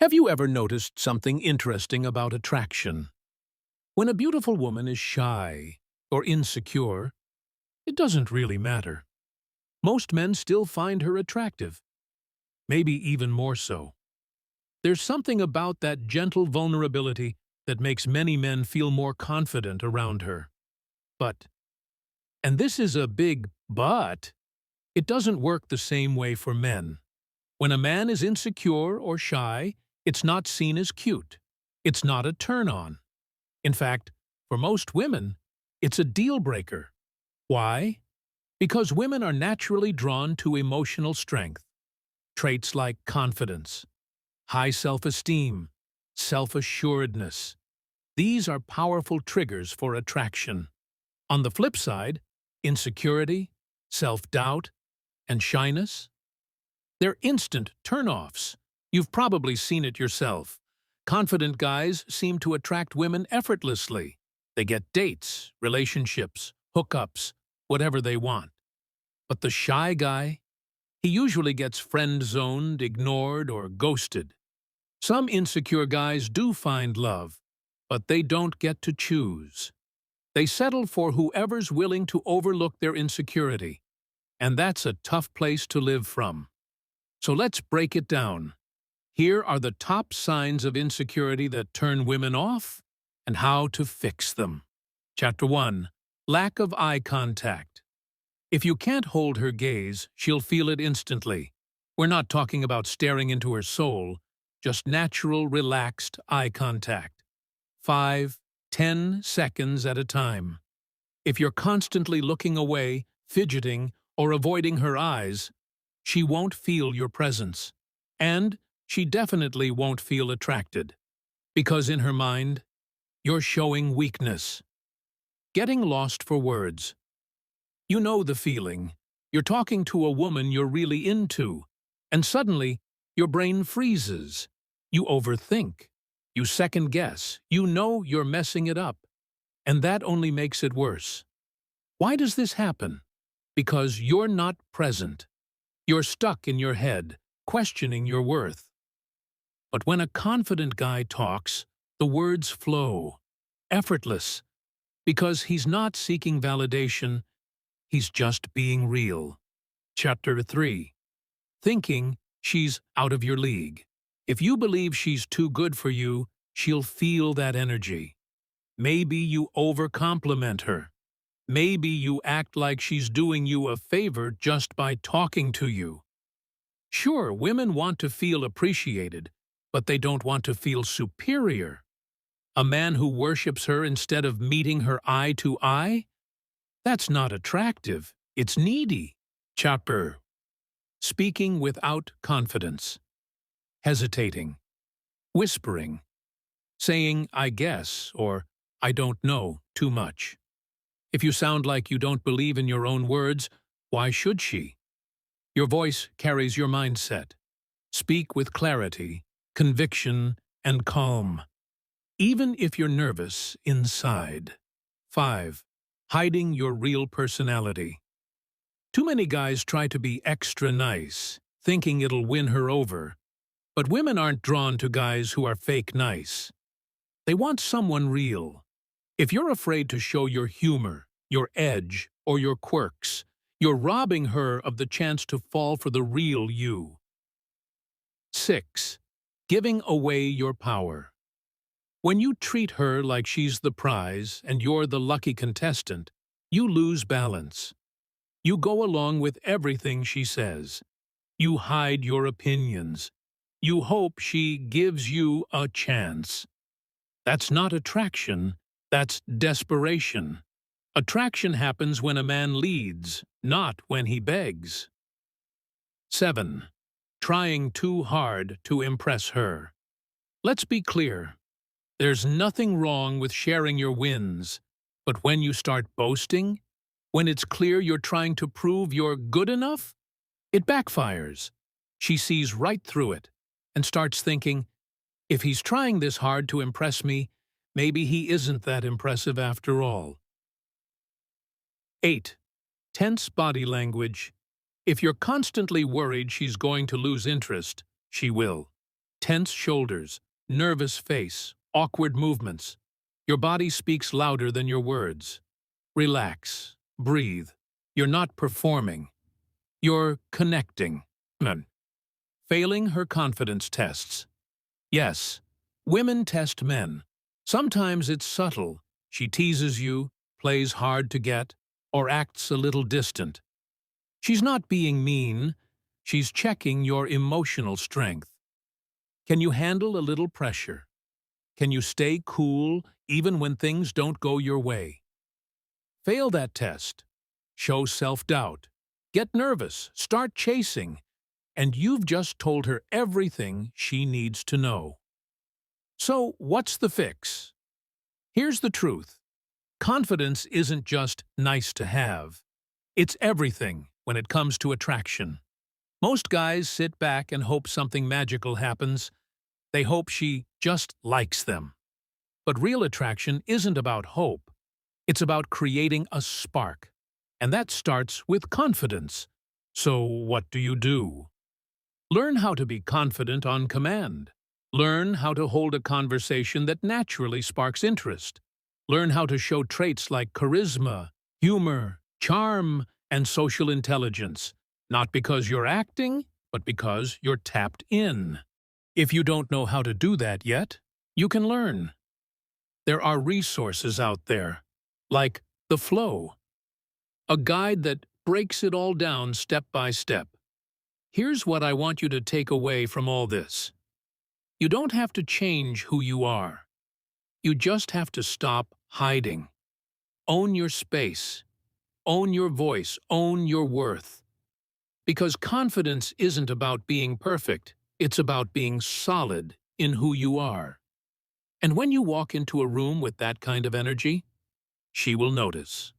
Have you ever noticed something interesting about attraction? When a beautiful woman is shy or insecure, it doesn't really matter. Most men still find her attractive, maybe even more so. There's something about that gentle vulnerability that makes many men feel more confident around her. But, and this is a big but, it doesn't work the same way for men. When a man is insecure or shy, it's not seen as cute. It's not a turn-on. In fact, for most women, it's a deal-breaker. Why? Because women are naturally drawn to emotional strength. Traits like confidence, high self-esteem, self-assuredness. These are powerful triggers for attraction. On the flip side, insecurity, self-doubt, and shyness? They're instant turn-offs. You've probably seen it yourself. Confident guys seem to attract women effortlessly. They get dates, relationships, hookups, whatever they want. But the shy guy? He usually gets friend-zoned, ignored, or ghosted. Some insecure guys do find love, but they don't get to choose. They settle for whoever's willing to overlook their insecurity. And that's a tough place to live from. So let's break it down. Here are the top signs of insecurity that turn women off and how to fix them. Chapter 1. Lack of eye contact. If you can't hold her gaze, she'll feel it instantly. We're not talking about staring into her soul, just natural, relaxed eye contact. 5, 10 seconds at a time. If you're constantly looking away, fidgeting, or avoiding her eyes, she won't feel your presence. And she definitely won't feel attracted. Because in her mind, you're showing weakness. Getting lost for words. You know the feeling. You're talking to a woman you're really into, and suddenly your brain freezes. You overthink. You second-guess. You know you're messing it up. And that only makes it worse. Why does this happen? Because you're not present. You're stuck in your head, questioning your worth. But when a confident guy talks, the words flow, effortless, because he's not seeking validation, he's just being real. Chapter 3. Thinking she's out of your league. If you believe she's too good for you, she'll feel that energy. Maybe you overcompliment her. Maybe you act like she's doing you a favor just by talking to you. Sure, women want to feel appreciated, but they don't want to feel superior. A man who worships her instead of meeting her eye to eye? That's not attractive, it's needy. Chapter. Speaking without confidence. Hesitating. Whispering. Saying, I guess, or I don't know, too much. If you sound like you don't believe in your own words, why should she? Your voice carries your mindset. Speak with clarity, conviction, and calm. Even if you're nervous inside. 5. Hiding your real personality. Too many guys try to be extra nice, thinking it'll win her over. But women aren't drawn to guys who are fake nice. They want someone real. If you're afraid to show your humor, your edge, or your quirks, you're robbing her of the chance to fall for the real you. 6. Giving away your power. When you treat her like she's the prize and you're the lucky contestant, you lose balance. You go along with everything she says. You hide your opinions. You hope she gives you a chance. That's not attraction, that's desperation. Attraction happens when a man leads, not when he begs. 7. Trying too hard to impress her. Let's be clear. There's nothing wrong with sharing your wins, but when you start boasting, when it's clear you're trying to prove you're good enough, it backfires. She sees right through it and starts thinking, if he's trying this hard to impress me, maybe he isn't that impressive after all. 8. Tense body language. If you're constantly worried she's going to lose interest, she will. Tense shoulders, nervous face, awkward movements. Your body speaks louder than your words. Relax. Breathe. You're not performing. You're connecting. Failing her confidence tests. Yes, women test men. Sometimes it's subtle. She teases you, plays hard to get, or acts a little distant. She's not being mean. She's checking your emotional strength. Can you handle a little pressure? Can you stay cool even when things don't go your way? Fail that test. Show self-doubt. Get nervous. Start chasing. And you've just told her everything she needs to know. So, what's the fix? Here's the truth. Confidence isn't just nice to have. It's everything when it comes to attraction. Most guys sit back and hope something magical happens. They hope she just likes them. But real attraction isn't about hope. It's about creating a spark. And that starts with confidence. So what do? Learn how to be confident on command. Learn how to hold a conversation that naturally sparks interest. Learn how to show traits like charisma, humor, charm, and social intelligence. Not because you're acting, but because you're tapped in. If you don't know how to do that yet, you can learn. There are resources out there, like The Flow, a guide that breaks it all down step by step. Here's what I want you to take away from all this. You don't have to change who you are. You just have to stop hiding. Own your space. Own your voice. Own your worth. Because confidence isn't about being perfect. It's about being solid in who you are. And when you walk into a room with that kind of energy, she will notice.